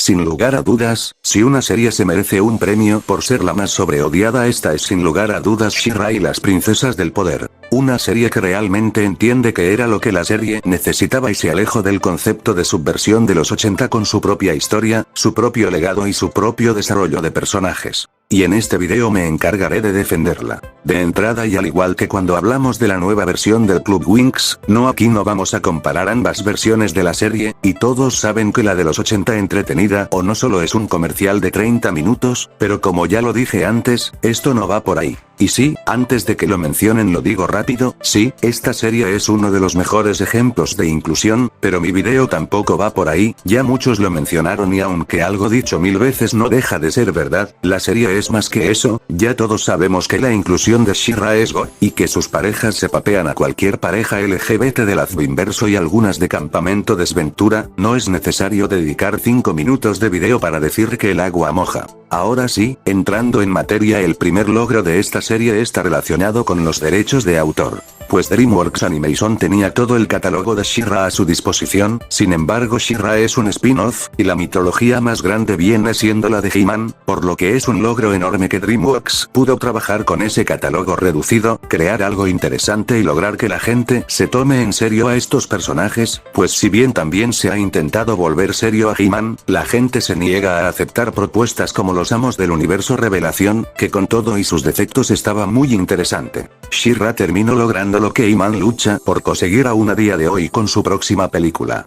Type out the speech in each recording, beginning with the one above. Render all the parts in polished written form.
Sin lugar a dudas, si una serie se merece un premio por ser la más sobreodiada, esta es sin lugar a dudas She-Ra y las princesas del poder. Una serie que realmente entiende que era lo que la serie necesitaba y se alejó del concepto de subversión de los 80 con su propia historia, su propio legado y su propio desarrollo de personajes. Y en este video me encargaré de defenderla. De entrada, y al igual que cuando hablamos de la nueva versión del Club Winx, aquí no vamos a comparar ambas versiones de la serie, y todos saben que la de los 80 entretenida o no solo es un comercial de 30 minutos, pero como ya lo dije antes, esto no va por ahí. Y sí, antes de que lo mencionen lo digo rápido, sí, esta serie es uno de los mejores ejemplos de inclusión, pero mi video tampoco va por ahí, ya muchos lo mencionaron y aunque algo dicho 1000 veces no deja de ser verdad, la serie es más que eso, ya todos sabemos que la inclusión de She-Ra es God, y que sus parejas se papean a cualquier pareja LGBT del Azvinverso y algunas de Campamento Desventura, no es necesario dedicar 5 minutos de video para decir que el agua moja. Ahora sí, entrando en materia, el primer logro de esta serie está relacionado con los derechos de autor. Pues DreamWorks Animation tenía todo el catálogo de She-Ra a su disposición, sin embargo She-Ra es un spin-off, y la mitología más grande viene siendo la de He-Man, por lo que es un logro enorme que DreamWorks pudo trabajar con ese catálogo reducido, crear algo interesante y lograr que la gente se tome en serio a estos personajes, pues si bien también se ha intentado volver serio a He-Man, la gente se niega a aceptar propuestas como los Amos del Universo Revelación, que con todo y sus defectos estaba muy interesante. She-Ra terminó logrando lo que He-Man lucha por conseguir aún a día de hoy con su próxima película.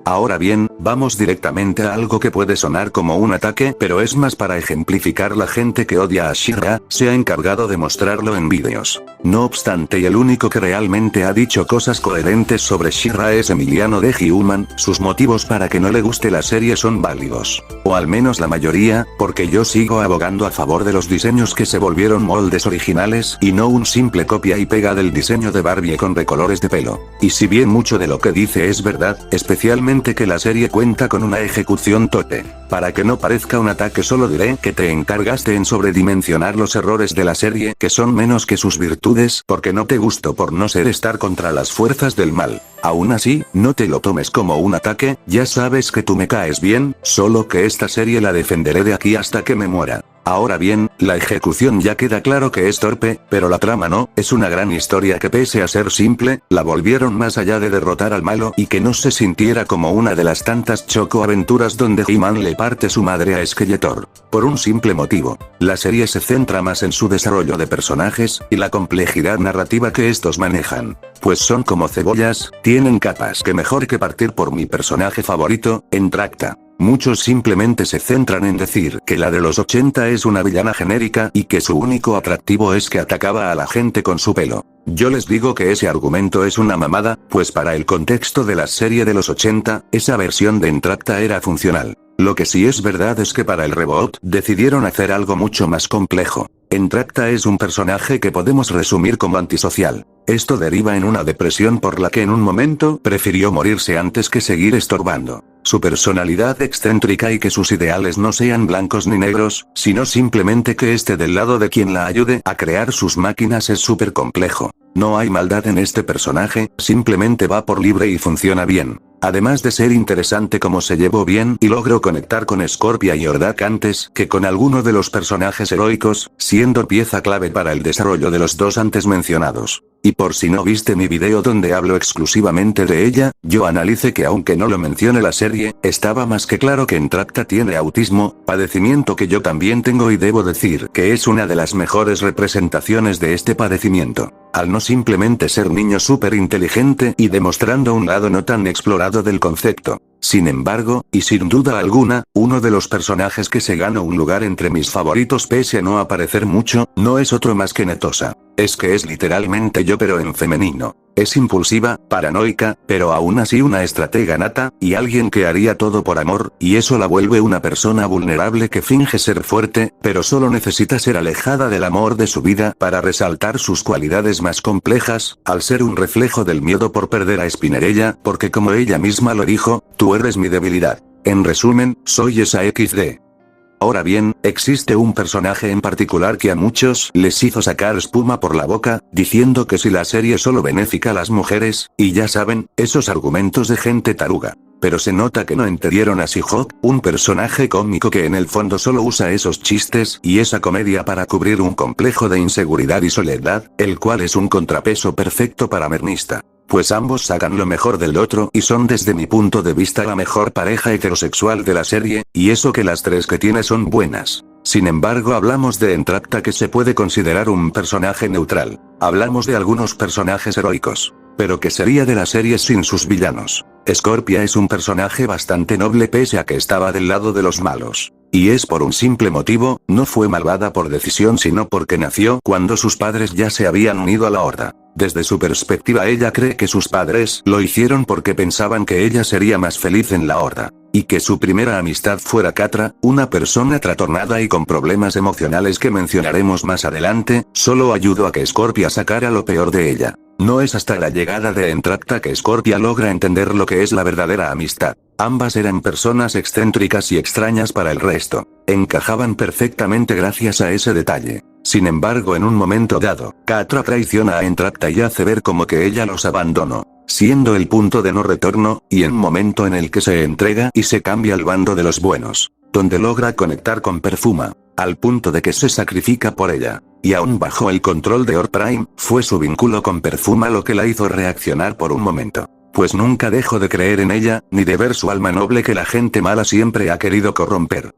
Ahora bien, vamos directamente a algo que puede sonar como un ataque, pero es más para ejemplificar la gente que odia a She-Ra, se ha encargado de mostrarlo en vídeos. No obstante, y el único que realmente ha dicho cosas coherentes sobre She-Ra es Emiliano de He-Human, sus motivos para que no le guste la serie son válidos. O al menos la mayoría, porque yo sigo abogando a favor de los diseños que se volvieron moldes originales y no un simple copia y pega del diseño de Barbie con recolores de pelo. Y si bien mucho de lo que dice es verdad, especialmente que la serie cuenta con una ejecución tope. Para que no parezca un ataque solo diré que te encargaste en sobredimensionar los errores de la serie que son menos que sus virtudes porque no te gustó por no ser estar contra las fuerzas del mal. Aún así, no te lo tomes como un ataque, ya sabes que tú me caes bien, solo que esta serie la defenderé de aquí hasta que me muera. Ahora bien, la ejecución ya queda claro que es torpe, pero la trama no, es una gran historia que pese a ser simple, la volvieron más allá de derrotar al malo y que no se sintiera como una de las tantas chocoaventuras donde He-Man le parte su madre a Skeletor. Por un simple motivo, la serie se centra más en su desarrollo de personajes y la complejidad narrativa que estos manejan. Pues son como cebollas, tienen capas. Que mejor que partir por mi personaje favorito, Entracta. Muchos simplemente se centran en decir que la de los 80 es una villana genérica y que su único atractivo es que atacaba a la gente con su pelo. Yo les digo que ese argumento es una mamada, pues para el contexto de la serie de los 80, esa versión de Entracta era funcional. Lo que sí es verdad es que para el reboot decidieron hacer algo mucho más complejo. Entracta es un personaje que podemos resumir como antisocial. Esto deriva en una depresión por la que en un momento prefirió morirse antes que seguir estorbando. Su personalidad excéntrica y que sus ideales no sean blancos ni negros, sino simplemente que esté del lado de quien la ayude a crear sus máquinas es súper complejo. No hay maldad en este personaje, simplemente va por libre y funciona bien. Además de ser interesante como se llevó bien y logró conectar con Scorpia y Hordak antes que con alguno de los personajes heroicos, siendo pieza clave para el desarrollo de los dos antes mencionados. Y por si no viste mi video donde hablo exclusivamente de ella, yo analice que aunque no lo mencione la serie, estaba más que claro que Entracta tiene autismo, padecimiento que yo también tengo y debo decir que es una de las mejores representaciones de este padecimiento. Al no simplemente ser niño súper inteligente y demostrando un lado no tan explorado del concepto. Sin embargo, y sin duda alguna, uno de los personajes que se ganó un lugar entre mis favoritos pese a no aparecer mucho, no es otro más que Netosa. Es que es literalmente yo pero en femenino. Es impulsiva, paranoica, pero aún así una estratega nata, y alguien que haría todo por amor, y eso la vuelve una persona vulnerable que finge ser fuerte, pero solo necesita ser alejada del amor de su vida para resaltar sus cualidades más complejas, al ser un reflejo del miedo por perder a Spinnerella, porque como ella misma lo dijo, tú eres mi debilidad. En resumen, soy esa XD. Ahora bien, existe un personaje en particular que a muchos les hizo sacar espuma por la boca, diciendo que si la serie solo beneficia a las mujeres, y ya saben, esos argumentos de gente taruga. Pero se nota que no entendieron a She-Hulk, un personaje cómico que en el fondo solo usa esos chistes y esa comedia para cubrir un complejo de inseguridad y soledad, el cual es un contrapeso perfecto para Mernista. Pues ambos sacan lo mejor del otro y son desde mi punto de vista la mejor pareja heterosexual de la serie, y eso que las tres que tiene son buenas. Sin embargo hablamos de Entracta que se puede considerar un personaje neutral. Hablamos de algunos personajes heroicos. Pero ¿qué sería de la serie sin sus villanos? Scorpia es un personaje bastante noble pese a que estaba del lado de los malos. Y es por un simple motivo, no fue malvada por decisión sino porque nació cuando sus padres ya se habían unido a la Horda. Desde su perspectiva ella cree que sus padres lo hicieron porque pensaban que ella sería más feliz en la Horda. Y que su primera amistad fuera Catra, una persona trastornada y con problemas emocionales que mencionaremos más adelante, solo ayudó a que Scorpia sacara lo peor de ella. No es hasta la llegada de Entracta que Scorpia logra entender lo que es la verdadera amistad. Ambas eran personas excéntricas y extrañas para el resto. Encajaban perfectamente gracias a ese detalle. Sin embargo en un momento dado, Catra traiciona a Entracta y hace ver como que ella los abandonó. Siendo el punto de no retorno, y en momento en el que se entrega y se cambia al bando de los buenos. Donde logra conectar con Perfuma. Al punto de que se sacrifica por ella. Y aún bajo el control de Orprime, fue su vínculo con Perfuma lo que la hizo reaccionar por un momento. Pues nunca dejó de creer en ella, ni de ver su alma noble que la gente mala siempre ha querido corromper.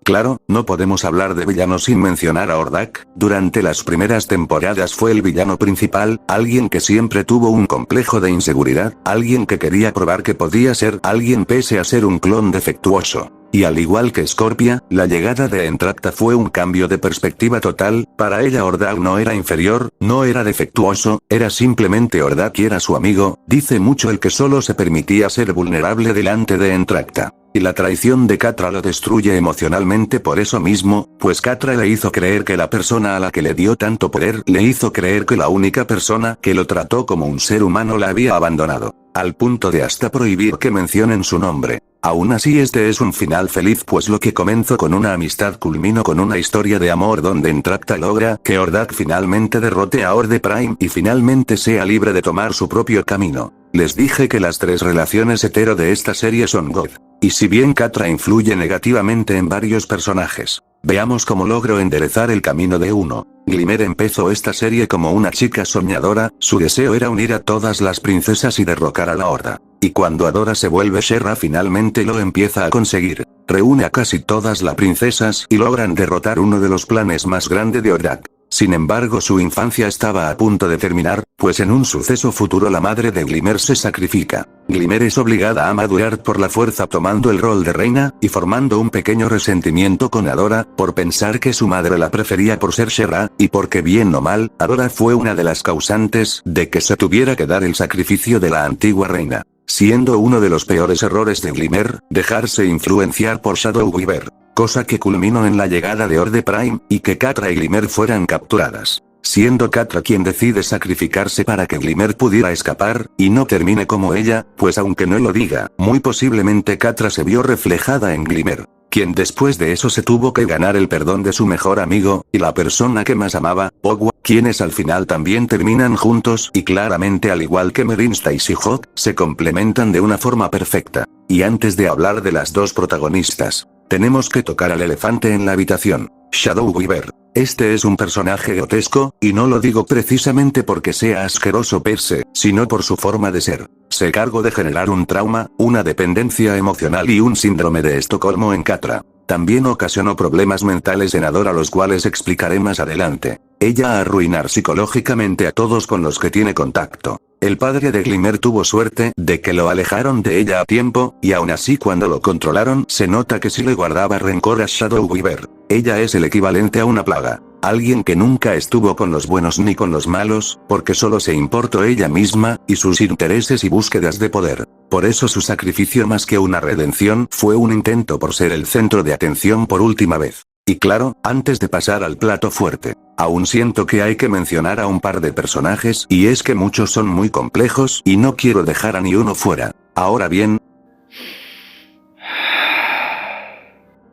Claro, no podemos hablar de villanos sin mencionar a Hordak. Durante las primeras temporadas fue el villano principal, alguien que siempre tuvo un complejo de inseguridad, alguien que quería probar que podía ser alguien pese a ser un clon defectuoso. Y al igual que Scorpia, la llegada de Entracta fue un cambio de perspectiva total. Para ella Hordak no era inferior, no era defectuoso, era simplemente Hordak y era su amigo. Dice mucho el que solo se permitía ser vulnerable delante de Entracta. Y la traición de Catra lo destruye emocionalmente por eso mismo, pues Catra le hizo creer que la persona a la que le dio tanto poder le hizo creer que la única persona que lo trató como un ser humano la había abandonado. Al punto de hasta prohibir que mencionen su nombre. Aún así este es un final feliz pues lo que comenzó con una amistad culminó con una historia de amor donde Entracta logra que Hordak finalmente derrote a Horde Prime y finalmente sea libre de tomar su propio camino. Les dije que las tres relaciones hetero de esta serie son God. Y si bien Catra influye negativamente en varios personajes, veamos cómo logró enderezar el camino de uno. Glimmer empezó esta serie como una chica soñadora, su deseo era unir a todas las princesas y derrocar a la Horda. Y cuando Adora se vuelve Sherra finalmente lo empieza a conseguir. Reúne a casi todas las princesas y logran derrotar uno de los planes más grandes de Hordak. Sin embargo su infancia estaba a punto de terminar, pues en un suceso futuro la madre de Glimmer se sacrifica. Glimmer es obligada a madurar por la fuerza tomando el rol de reina, y formando un pequeño resentimiento con Adora, por pensar que su madre la prefería por ser Sherra, y porque bien o mal, Adora fue una de las causantes de que se tuviera que dar el sacrificio de la antigua reina. Siendo uno de los peores errores de Glimmer, dejarse influenciar por Shadow Weaver. Cosa que culminó en la llegada de Horde Prime, y que Catra y Glimmer fueran capturadas. Siendo Catra quien decide sacrificarse para que Glimmer pudiera escapar, y no termine como ella, pues aunque no lo diga, muy posiblemente Catra se vio reflejada en Glimmer. Quien después de eso se tuvo que ganar el perdón de su mejor amigo, y la persona que más amaba, Pogwa, quienes al final también terminan juntos y claramente al igual que Merinsta y She-Hulk, se complementan de una forma perfecta. Y antes de hablar de las dos protagonistas, tenemos que tocar al elefante en la habitación, Shadow Weaver. Este es un personaje grotesco, y no lo digo precisamente porque sea asqueroso per se, sino por su forma de ser. Se cargó de generar un trauma, una dependencia emocional y un síndrome de Estocolmo en Catra. También ocasionó problemas mentales en Adora los cuales explicaré más adelante. Ella a arruinar psicológicamente a todos con los que tiene contacto. El padre de Glimmer tuvo suerte de que lo alejaron de ella a tiempo, y aún así cuando lo controlaron se nota que sí le guardaba rencor a Shadow Weaver. Ella es el equivalente a una plaga. Alguien que nunca estuvo con los buenos ni con los malos, porque solo se importó ella misma, y sus intereses y búsquedas de poder. Por eso su sacrificio más que una redención fue un intento por ser el centro de atención por última vez. Y claro, antes de pasar al plato fuerte, aún siento que hay que mencionar a un par de personajes, y es que muchos son muy complejos, y no quiero dejar a ni uno fuera. Ahora bien,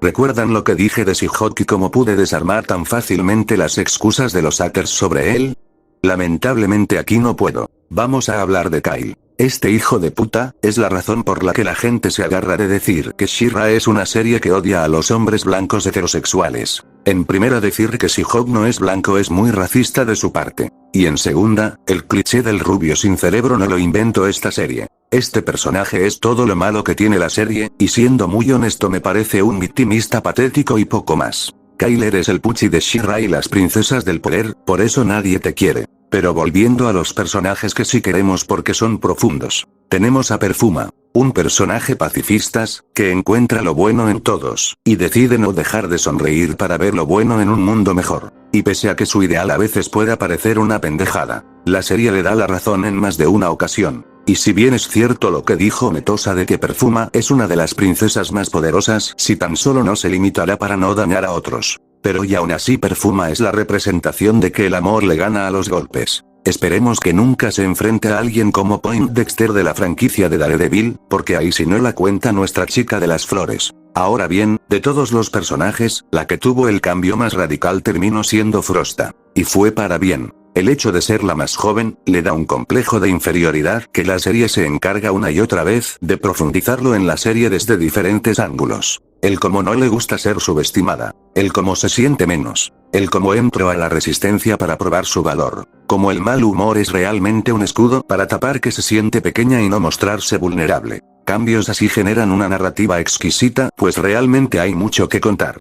¿recuerdan lo que dije de She-Hulk y cómo pude desarmar tan fácilmente las excusas de los haters sobre él? Lamentablemente aquí no puedo. Vamos a hablar de Kyle. Este hijo de puta, es la razón por la que la gente se agarra de decir que She-Ra es una serie que odia a los hombres blancos heterosexuales. En primera, decir que She-Hulk no es blanco es muy racista de su parte. Y en segunda, el cliché del rubio sin cerebro no lo inventó esta serie. Este personaje es todo lo malo que tiene la serie, y siendo muy honesto me parece un victimista patético y poco más. Kyle, eres el puchi de She-Ra y las princesas del poder, por eso nadie te quiere. Pero volviendo a los personajes que sí queremos porque son profundos. Tenemos a Perfuma, un personaje pacifistas, que encuentra lo bueno en todos, y decide no dejar de sonreír para ver lo bueno en un mundo mejor. Y pese a que su ideal a veces pueda parecer una pendejada, la serie le da la razón en más de una ocasión. Y si bien es cierto lo que dijo Metosa de que Perfuma es una de las princesas más poderosas, si tan solo no se limitará para no dañar a otros. Pero y aún así Perfuma es la representación de que el amor le gana a los golpes. Esperemos que nunca se enfrente a alguien como Poindexter de la franquicia de Daredevil, porque ahí sí no la cuenta nuestra chica de las flores. Ahora bien, de todos los personajes, la que tuvo el cambio más radical terminó siendo Frosta. Y fue para bien. El hecho de ser la más joven, le da un complejo de inferioridad que la serie se encarga una y otra vez de profundizarlo en la serie desde diferentes ángulos. El cómo no le gusta ser subestimada. El cómo se siente menos. El cómo entró a la resistencia para probar su valor. Como el mal humor es realmente un escudo para tapar que se siente pequeña y no mostrarse vulnerable. Cambios así generan una narrativa exquisita, pues realmente hay mucho que contar.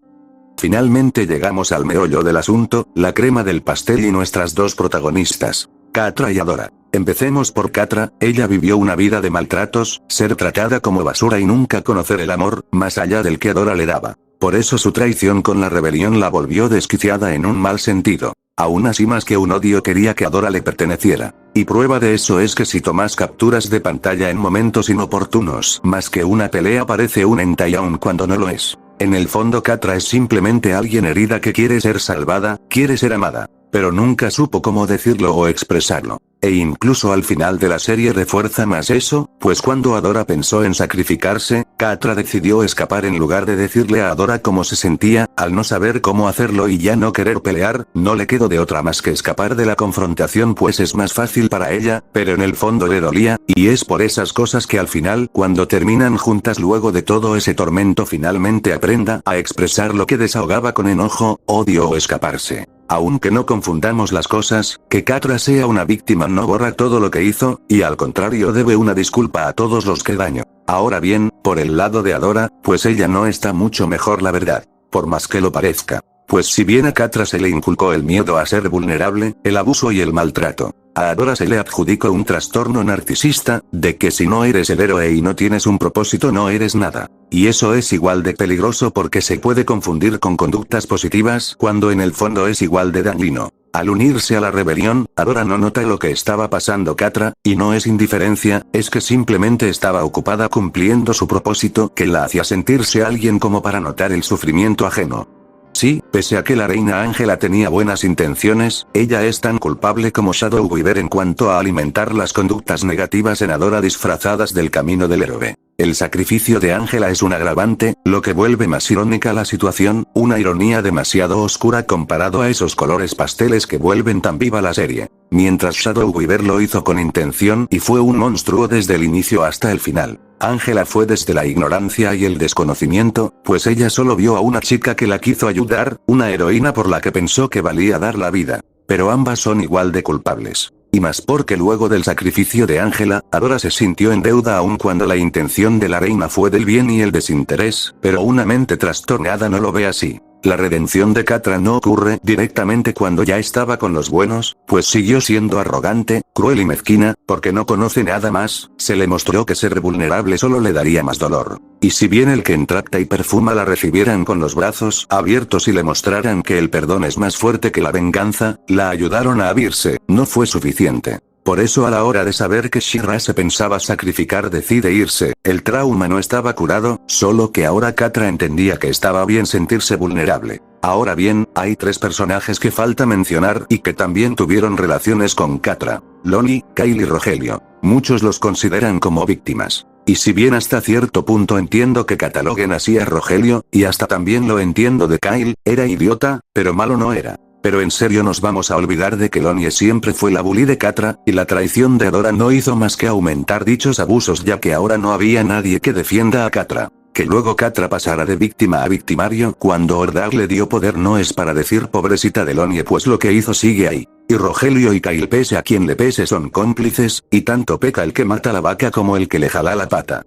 Finalmente llegamos al meollo del asunto, la crema del pastel y nuestras dos protagonistas, Catra y Adora. Empecemos por Catra. Ella vivió una vida de maltratos, ser tratada como basura y nunca conocer el amor, más allá del que Adora le daba. Por eso su traición con la rebelión la volvió desquiciada en un mal sentido. Aún así, más que un odio, quería que Adora le perteneciera. Y prueba de eso es que si tomas capturas de pantalla en momentos inoportunos, más que una pelea parece un hentai aun cuando no lo es. En el fondo Catra es simplemente alguien herida que quiere ser salvada, quiere ser amada. Pero nunca supo cómo decirlo o expresarlo. E incluso al final de la serie refuerza más eso, pues cuando Adora pensó en sacrificarse, Catra decidió escapar en lugar de decirle a Adora cómo se sentía. Al no saber cómo hacerlo y ya no querer pelear, no le quedó de otra más que escapar de la confrontación, pues es más fácil para ella, pero en el fondo le dolía, y es por esas cosas que al final, cuando terminan juntas luego de todo ese tormento, finalmente aprenda a expresar lo que desahogaba con enojo, odio o escaparse. Aunque no confundamos las cosas, que Catra sea una víctima no borra todo lo que hizo, y al contrario debe una disculpa a todos los que dañó. Ahora bien, por el lado de Adora, pues ella no está mucho mejor, la verdad. Por más que lo parezca. Pues si bien a Catra se le inculcó el miedo a ser vulnerable, el abuso y el maltrato, a Adora se le adjudicó un trastorno narcisista, de que si no eres el héroe y no tienes un propósito no eres nada. Y eso es igual de peligroso porque se puede confundir con conductas positivas cuando en el fondo es igual de dañino. Al unirse a la rebelión, Adora no nota lo que estaba pasando Catra, y no es indiferencia, es que simplemente estaba ocupada cumpliendo su propósito que la hacía sentirse alguien como para notar el sufrimiento ajeno. Sí, pese a que la reina Ángela tenía buenas intenciones, ella es tan culpable como Shadow Weaver en cuanto a alimentar las conductas negativas en Adora disfrazadas del camino del héroe. El sacrificio de Ángela es un agravante, lo que vuelve más irónica la situación, una ironía demasiado oscura comparado a esos colores pasteles que vuelven tan viva la serie. Mientras Shadow Weaver lo hizo con intención y fue un monstruo desde el inicio hasta el final. Ángela fue desde la ignorancia y el desconocimiento, pues ella solo vio a una chica que la quiso ayudar, una heroína por la que pensó que valía dar la vida. Pero ambas son igual de culpables. Y más porque luego del sacrificio de Ángela, Adora se sintió en deuda aun cuando la intención de la reina fue del bien y el desinterés, pero una mente trastornada no lo ve así. La redención de Catra no ocurre directamente cuando ya estaba con los buenos, pues siguió siendo arrogante, cruel y mezquina, porque no conoce nada más, se le mostró que ser vulnerable solo le daría más dolor. Y si bien el que entrapta y perfuma la recibieran con los brazos abiertos y le mostraran que el perdón es más fuerte que la venganza, la ayudaron a abrirse, no fue suficiente. Por eso a la hora de saber que She-Ra se pensaba sacrificar decide irse, el trauma no estaba curado, solo que ahora Catra entendía que estaba bien sentirse vulnerable. Ahora bien, hay 3 personajes que falta mencionar y que también tuvieron relaciones con Catra: Lonnie, Kyle y Rogelio. Muchos los consideran como víctimas. Y si bien hasta cierto punto entiendo que cataloguen así a Rogelio, y hasta también lo entiendo de Kyle, era idiota, pero malo no era. Pero en serio nos vamos a olvidar de que Lonnie siempre fue la bully de Catra, y la traición de Adora no hizo más que aumentar dichos abusos ya que ahora no había nadie que defienda a Catra. Que luego Catra pasara de víctima a victimario cuando Hordak le dio poder no es para decir pobrecita de Lonnie, pues lo que hizo sigue ahí. Y Rogelio y Kyle, pese a quien le pese, son cómplices, y tanto peca el que mata la vaca como el que le jala la pata.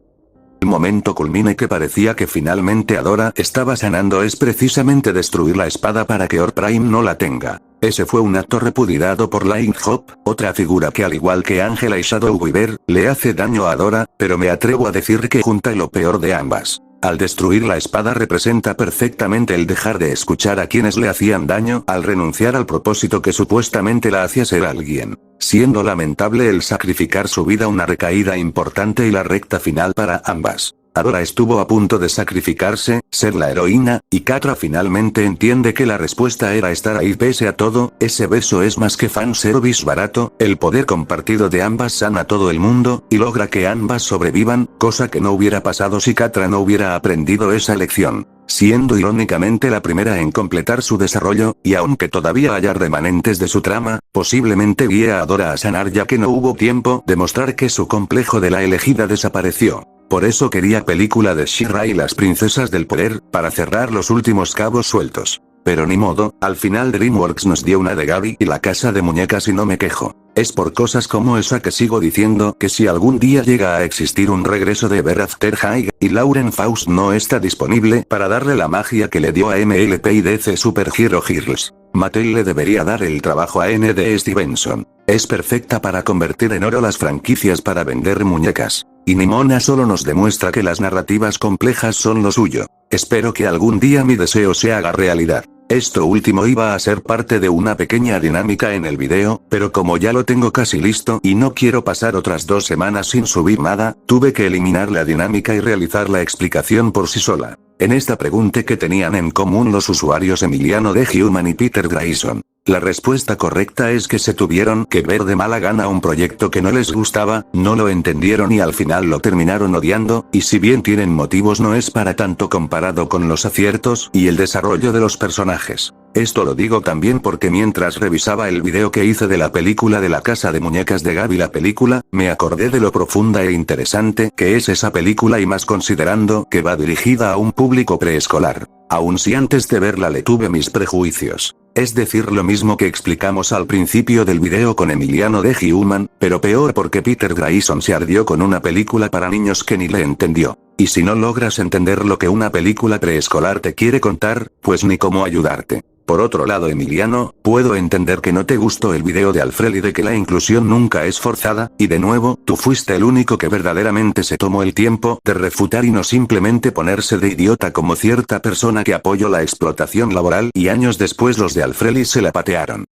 El momento culmine que parecía que finalmente Adora estaba sanando es precisamente destruir la espada para que Or Prime no la tenga. Ese fue un acto repudiado por Lighthop, otra figura que al igual que Angela y Shadow Weaver, le hace daño a Adora, pero me atrevo a decir que junta lo peor de ambas. Al destruir la espada representa perfectamente el dejar de escuchar a quienes le hacían daño al renunciar al propósito que supuestamente la hacía ser alguien. Siendo lamentable el sacrificar su vida, una recaída importante y la recta final para ambas. Adora estuvo a punto de sacrificarse, ser la heroína, y Catra finalmente entiende que la respuesta era estar ahí pese a todo. Ese beso es más que fanservice barato, el poder compartido de ambas sana a todo el mundo, y logra que ambas sobrevivan, cosa que no hubiera pasado si Catra no hubiera aprendido esa lección. Siendo irónicamente la primera en completar su desarrollo, y aunque todavía haya remanentes de su trama, posiblemente guíe a Adora a sanar ya que no hubo tiempo de mostrar que su complejo de la elegida desapareció. Por eso quería película de She-Ra y las princesas del poder, para cerrar los últimos cabos sueltos. Pero ni modo, al final DreamWorks nos dio una de Gaby y la casa de muñecas y no me quejo. Es por cosas como esa que sigo diciendo que si algún día llega a existir un regreso de Ever After High, y Lauren Faust no está disponible para darle la magia que le dio a MLP y DC Super Hero Girls, Mattel le debería dar el trabajo a N.D. Stevenson. Es perfecta para convertir en oro las franquicias para vender muñecas. Y Nimona solo nos demuestra que las narrativas complejas son lo suyo. Espero que algún día mi deseo se haga realidad. Esto último iba a ser parte de una pequeña dinámica en el video, pero como ya lo tengo casi listo y no quiero pasar otras 2 semanas sin subir nada, tuve que eliminar la dinámica y realizar la explicación por sí sola. En esta pregunta que tenían en común los usuarios Emiliano de Human y Peter Grayson. La respuesta correcta es que se tuvieron que ver de mala gana un proyecto que no les gustaba, no lo entendieron y al final lo terminaron odiando, y si bien tienen motivos no es para tanto comparado con los aciertos y el desarrollo de los personajes. Esto lo digo también porque mientras revisaba el video que hice de la película de la casa de muñecas de Gaby la película, me acordé de lo profunda e interesante que es esa película y más considerando que va dirigida a un público preescolar. Aun si antes de verla le tuve mis prejuicios. Es decir, lo mismo que explicamos al principio del video con Emiliano de Human, pero peor porque Peter Grayson se ardió con una película para niños que ni le entendió. Y si no logras entender lo que una película preescolar te quiere contar, pues ni cómo ayudarte. Por otro lado, Emiliano, puedo entender que no te gustó el video de Alfred y de que la inclusión nunca es forzada, y de nuevo, tú fuiste el único que verdaderamente se tomó el tiempo de refutar y no simplemente ponerse de idiota como cierta persona que apoyó la explotación laboral y años después los de Alfred se la patearon.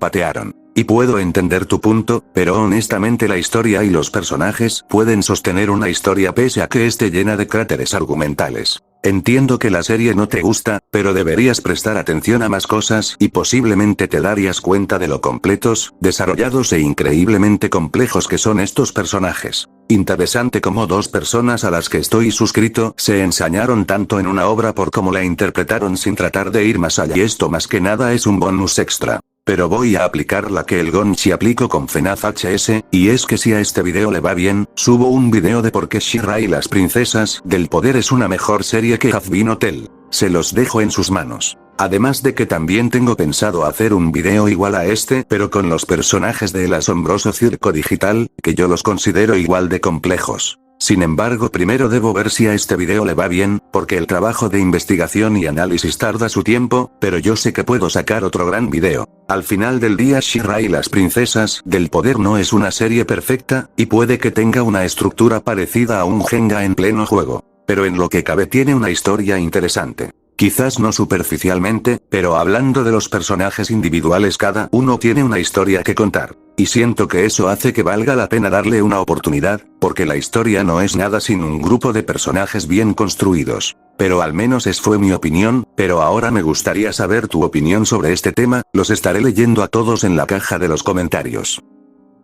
Patearon. Y puedo entender tu punto, pero honestamente la historia y los personajes pueden sostener una historia pese a que esté llena de cráteres argumentales. Entiendo que la serie no te gusta, pero deberías prestar atención a más cosas y posiblemente te darías cuenta de lo completos, desarrollados e increíblemente complejos que son estos personajes. Interesante como 2 personas a las que estoy suscrito se ensañaron tanto en una obra por cómo la interpretaron sin tratar de ir más allá, y esto más que nada es un bonus extra. pero voy a aplicar la que el Gonchi aplicó con FNAF HS, y es que si a este video le va bien, subo un video de por qué She-Ra y las princesas del poder es una mejor serie que Hazbin Hotel. Se los dejo en sus manos. Además de que también tengo pensado hacer un video igual a este, pero con los personajes del asombroso circo digital, que yo los considero igual de complejos. Sin embargo, primero debo ver si a este video le va bien, porque el trabajo de investigación y análisis tarda su tiempo, pero yo sé que puedo sacar otro gran video. Al final del día, She-Ra y las princesas del poder no es una serie perfecta, y puede que tenga una estructura parecida a un Jenga en pleno juego. Pero en lo que cabe tiene una historia interesante. Quizás no superficialmente, pero hablando de los personajes individuales, cada uno tiene una historia que contar. Y siento que eso hace que valga la pena darle una oportunidad, porque la historia no es nada sin un grupo de personajes bien construidos. Pero al menos fue mi opinión, pero ahora me gustaría saber tu opinión sobre este tema, los estaré leyendo a todos en la caja de los comentarios.